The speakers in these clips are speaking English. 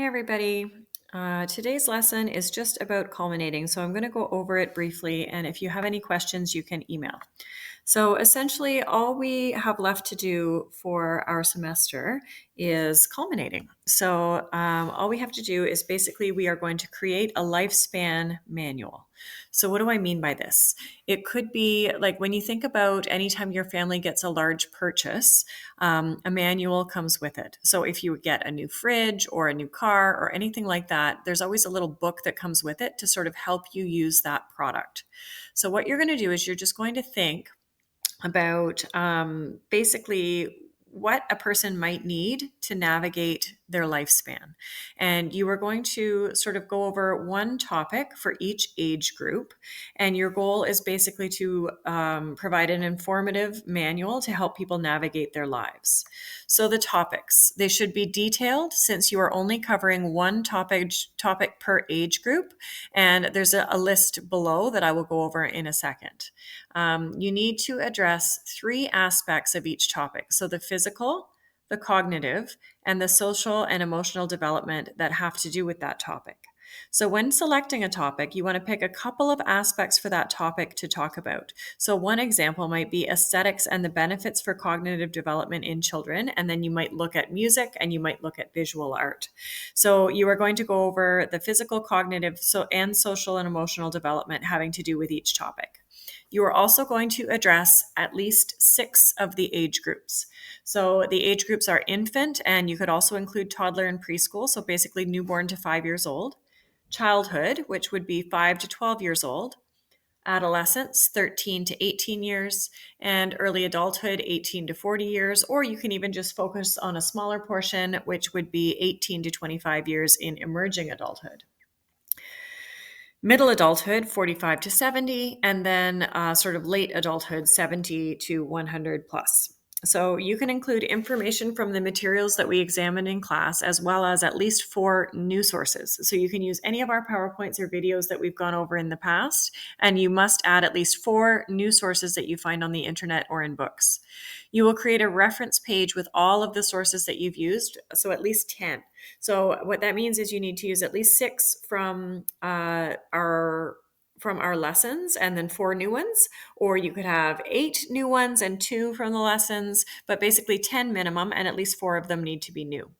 Hey everybody. Today's lesson is just about culminating, so I'm going to go over it briefly, and if you have any questions, you can email. So essentially, all we have left to do for our semester is culminating. So all we have to do is basically we are going to create a lifespan manual. So what do I mean by this? It could be like when you think about anytime your family gets a large purchase, a manual comes with it. So if you get a new fridge or a new car or anything like that, there's always a little book that comes with it to sort of help you use that product. So what you're going to do is you're just going to think about basically what a person might need to navigate their lifespan. And you are going to sort of go over one topic for each age group. And your goal is basically to provide an informative manual to help people navigate their lives. So the topics, they should be detailed since you are only covering one topic per age group. And there's a list below that I will go over in a second. You need to address three aspects of each topic. So the physical, the cognitive, and the social and emotional development that have to do with that topic. So when selecting a topic, you want to pick a couple of aspects for that topic to talk about. So one example might be aesthetics and the benefits for cognitive development in children. And then you might look at music and you might look at visual art. So you are going to go over the physical, cognitive, and social and emotional development having to do with each topic. You are also going to address at least 6 of the age groups. So the age groups are infant, and you could also include toddler and preschool, so basically newborn to 5 years old, childhood, which would be 5 to 12 years old, adolescence, 13 to 18 years, and early adulthood, 18 to 40 years, or you can even just focus on a smaller portion, which would be 18 to 25 years in emerging adulthood. Middle adulthood, 45 to 70, and then sort of late adulthood, 70 to 100 plus. So you can include information from the materials that we examined in class, as well as at least 4 new sources. So you can use any of our PowerPoints or videos that we've gone over in the past, and you must add at least 4 new sources that you find on the internet or in books. You will create a reference page with all of the sources that you've used, so at least 10. So what that means is you need to use at least 6 from our lessons and then 4 new ones, or you could have 8 new ones and 2 from the lessons, but basically 10 minimum, and at least 4 of them need to be new.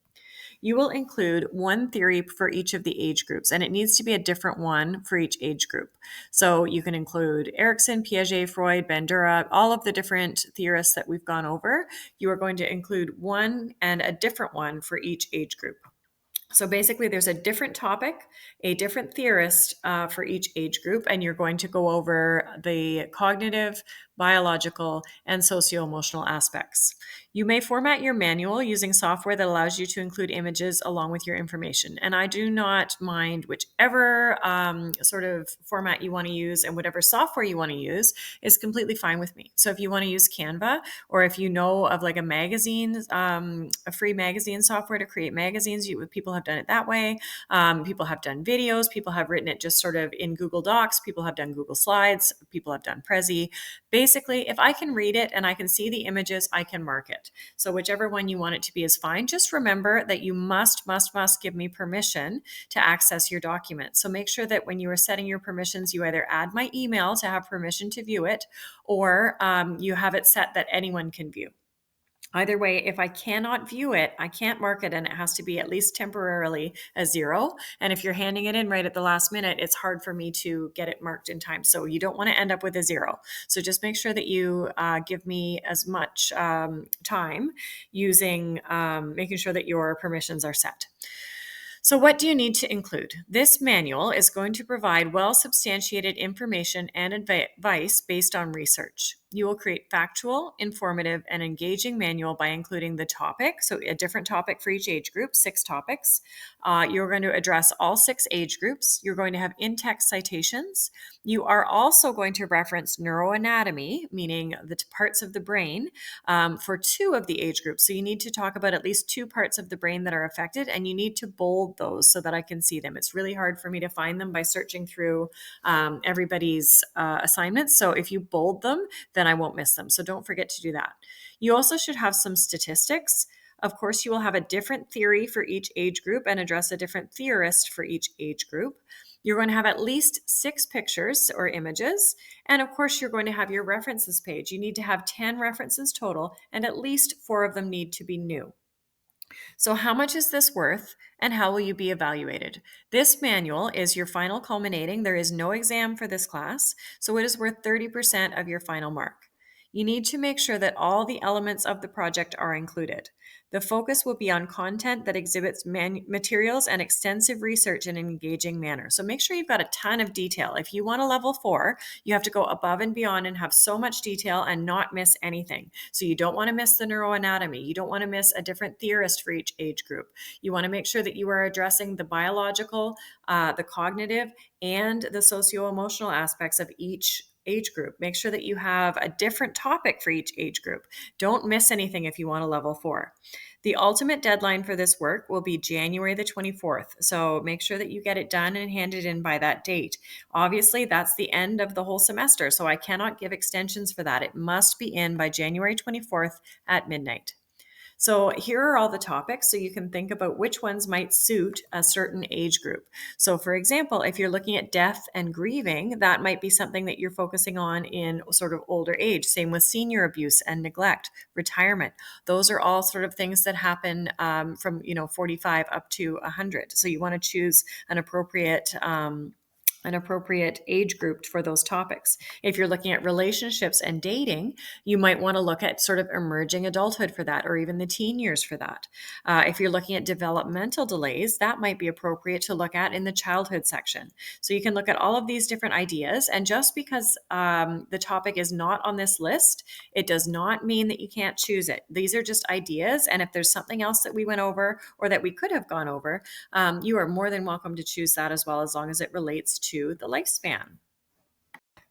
You will include one theory for each of the age groups, and it needs to be a different one for each age group. So you can include Erikson, Piaget, Freud, Bandura, all of the different theorists that we've gone over. You are going to include one and a different one for each age group. So basically, there's a different topic, a different theorist for each age group, and you're going to go over the cognitive, biological, and socio-emotional aspects. You may format your manual using software that allows you to include images along with your information. And I do not mind whichever sort of format you want to use, and whatever software you want to use is completely fine with me. So if you want to use Canva, or if you know of like a magazine, a free magazine software to create magazines, people have done it that way. People have done videos. People have written it just sort of in Google Docs. People have done Google Slides. People have done Prezi. Basically, if I can read it and I can see the images, I can mark it. So whichever one you want it to be is fine. Just remember that you must give me permission to access your document. So make sure that when you are setting your permissions, you either add my email to have permission to view it, or you have it set that anyone can view. Either way, if I cannot view it, I can't mark it, and it has to be at least temporarily a 0. And if you're handing it in right at the last minute, it's hard for me to get it marked in time. So you don't want to end up with a 0. So just make sure that you give me as much time using making sure that your permissions are set. So what do you need to include? This manual is going to provide well-substantiated information and advice based on research. You will create factual, informative, and engaging manual by including the topic, so a different topic for each age group, 6 topics. You're going to address all 6 age groups. You're going to have in-text citations. You are also going to reference neuroanatomy, meaning the parts of the brain, for 2 of the age groups. So you need to talk about at least 2 parts of the brain that are affected, and you need to bold those so that I can see them. It's really hard for me to find them by searching through everybody's assignments. So if you bold them, then I won't miss them. So don't forget to do that. You also should have some statistics Of course, you will have a different theory for each age group and address a different theorist for each age group. You're going to have at least 6 pictures or images. And of course, you're going to have your references page. You need to have 10 references total, and at least 4 of them need to be new. So, how much is this worth and how will you be evaluated? This manual is your final culminating. There is no exam for this class, so it is worth 30% of your final mark. You need to make sure that all the elements of the project are included. The focus will be on content that exhibits materials and extensive research in an engaging manner. So make sure you've got a ton of detail. If you want a level 4, you have to go above and beyond and have so much detail and not miss anything. So you don't want to miss the neuroanatomy. You don't want to miss a different theorist for each age group. You want to make sure that you are addressing the biological, the cognitive, and the socio-emotional aspects of each age group. Make sure that you have a different topic for each age group. Don't miss anything if you want a level 4. The ultimate deadline for this work will be January the 24th. So make sure that you get it done and handed in by that date. Obviously, that's the end of the whole semester, so I cannot give extensions for that. It must be in by January 24th at midnight. So here are all the topics so you can think about which ones might suit a certain age group. So for example, if you're looking at death and grieving, that might be something that you're focusing on in sort of older age. Same with senior abuse and neglect, retirement. Those are all sort of things that happen from 45 up to 100. So you want to choose an appropriate age group for those topics. If you're looking at relationships and dating, you might want to look at sort of emerging adulthood for that, or even the teen years for that. If you're looking at developmental delays, that might be appropriate to look at in the childhood section. So you can look at all of these different ideas, and just because the topic is not on this list, it does not mean that you can't choose it. These are just ideas, and if there's something else that we went over or that we could have gone over, you are more than welcome to choose that as well, as long as it relates to the lifespan.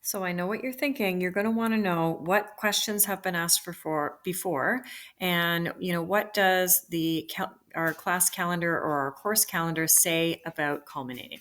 So I know what you're thinking. You're going to want to know what questions have been asked for before, and what does our class calendar or our course calendar say about culminating.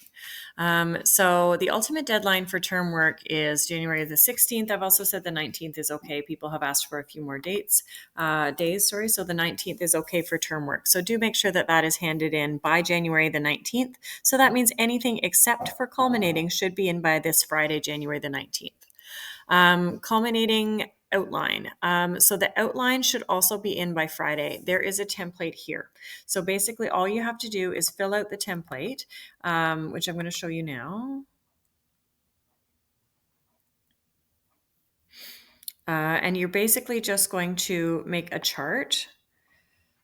So the ultimate deadline for term work is January the 16th. I've also said the 19th is okay. People have asked for a few more days. So the 19th is okay for term work. So do make sure that that is handed in by January the 19th. So that means anything except for culminating should be in by this Friday, January the 19th. Culminating outline. So the outline should also be in by Friday. There is a template here. So basically all you have to do is fill out the template, which I'm going to show you now. And you're basically just going to make a chart.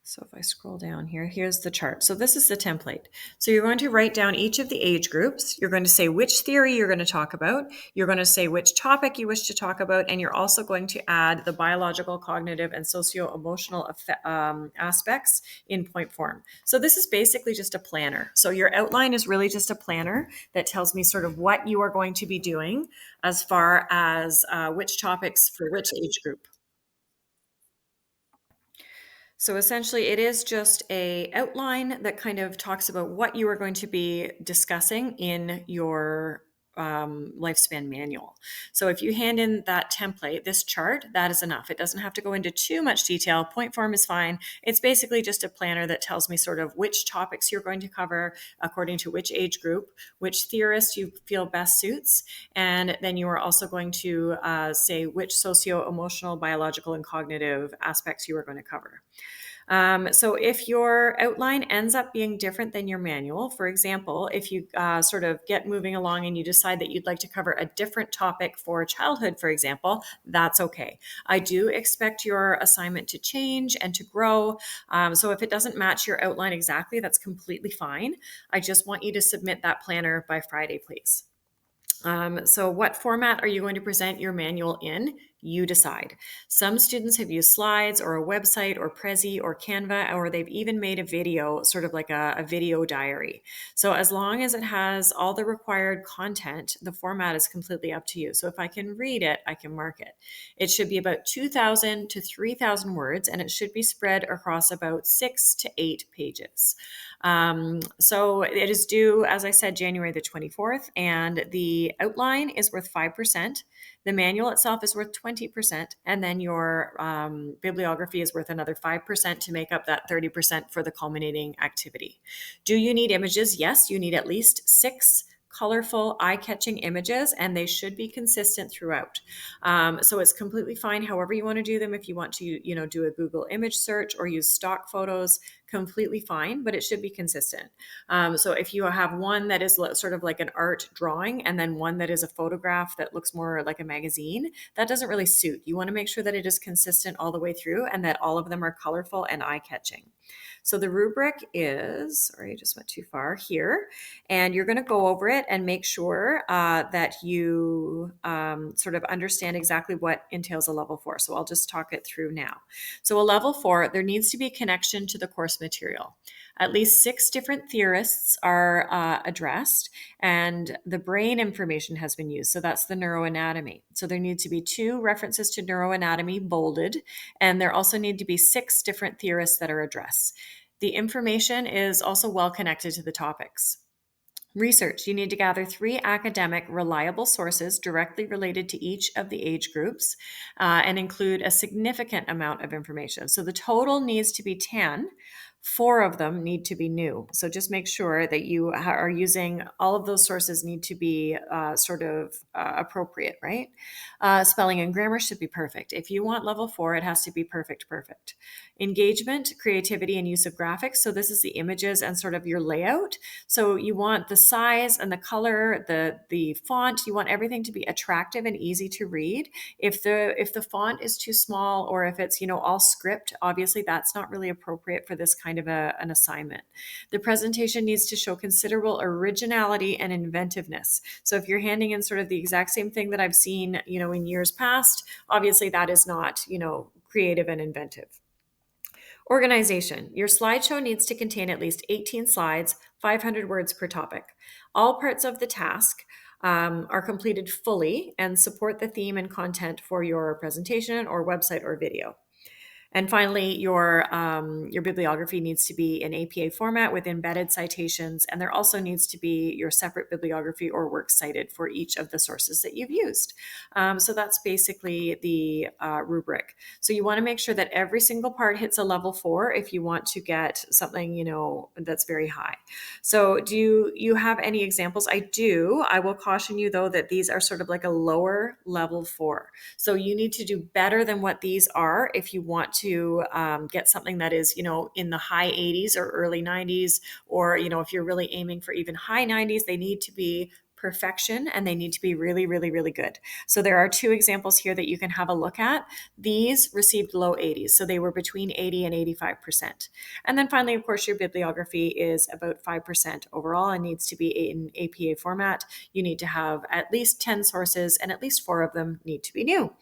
So if I scroll down here, here's the chart. So this is the template. So you're going to write down each of the age groups. You're going to say which theory you're going to talk about. You're going to say which topic you wish to talk about. And you're also going to add the biological, cognitive, and socio-emotional aspects in point form. So this is basically just a planner. So your outline is really just a planner that tells me sort of what you are going to be doing as far as which topics for which age group. So essentially, it is just a outline that kind of talks about what you are going to be discussing in your lifespan manual. So if you hand in that template, this chart, that is enough. It doesn't have to go into too much detail. Point form is fine. It's basically just a planner that tells me sort of which topics you're going to cover according to which age group, which theorist you feel best suits, and then you are also going to say which socio-emotional, biological, and cognitive aspects you are going to cover. So if your outline ends up being different than your manual, for example, if you sort of get moving along and you decide that you'd like to cover a different topic for childhood, for example, that's okay. I do expect your assignment to change and to grow. So if it doesn't match your outline exactly, that's completely fine. I just want you to submit that planner by Friday, please. So what format are you going to present your manual in? You decide. Some students have used slides or a website or Prezi or Canva, or they've even made a video, sort of like a video diary. So as long as it has all the required content, the format is completely up to you. So if I can read it, I can mark it. It should be about 2,000 to 3,000 words, and it should be spread across about 6 to 8 pages. So it is due, as I said, January the 24th, and the outline is worth 5%. The manual itself is worth 20%, and then your bibliography is worth another 5% to make up that 30% for the culminating activity. Do you need images? Yes, you need at least 6 colorful, eye-catching images, and they should be consistent throughout. So it's completely fine however you want to do them. If you want to, do a Google image search or use stock photos, completely fine, but it should be consistent. So if you have one that is sort of like an art drawing and then one that is a photograph that looks more like a magazine, that doesn't really suit. You want to make sure that it is consistent all the way through and that all of them are colorful and eye-catching. So the rubric is, sorry, I just went too far here, and you're going to go over it and make sure that you sort of understand exactly what entails a level 4. So I'll just talk it through now. So a level 4, there needs to be connection to the course material. At least 6 different theorists are addressed, and the brain information has been used. So that's the neuroanatomy. So there need to be 2 references to neuroanatomy bolded, and there also need to be 6 different theorists that are addressed. The information is also well connected to the topics. Research. You need to gather 3 academic, reliable sources directly related to each of the age groups and include a significant amount of information. So the total needs to be 10. 4 of them need to be new. So just make sure that you are using all of those sources need to be appropriate, right? Spelling and grammar should be perfect. If you want level 4, it has to be perfect. Engagement, creativity, and use of graphics. So this is the images and sort of your layout. So you want the size and the color, the font, you want everything to be attractive and easy to read. If the font is too small or if it's, all script, obviously that's not really appropriate for this kind of an assignment. The presentation needs to show considerable originality and inventiveness. So if you're handing in sort of the exact same thing that I've seen, in years past, obviously that is not, creative and inventive. Organization. Your slideshow needs to contain at least 18 slides, 500 words per topic. All parts of the task are completed fully and support the theme and content for your presentation or website or video. And finally, your bibliography needs to be in APA format with embedded citations, and there also needs to be your separate bibliography or works cited for each of the sources that you've used. So that's basically the rubric. So you want to make sure that every single part hits a level 4 if you want to get something, that's very high. So do you have any examples? I do. I will caution you, though, that these are sort of like a lower level 4. So you need to do better than what these are if you want to get something that is, in the high 80s or early 90s, or, if you're really aiming for even high 90s, they need to be perfection and they need to be really, really, really good. So there are 2 examples here that you can have a look at. These received low 80s, so they were between 80 and 85%. And then finally, of course, your bibliography is about 5% overall and needs to be in APA format. You need to have at least 10 sources and at least 4 of them need to be new.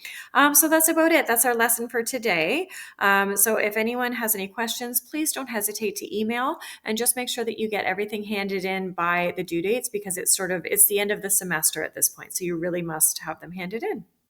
So that's about it. That's our lesson for today. So if anyone has any questions, please don't hesitate to email and just make sure that you get everything handed in by the due dates because it's the end of the semester at this point. So you really must have them handed in.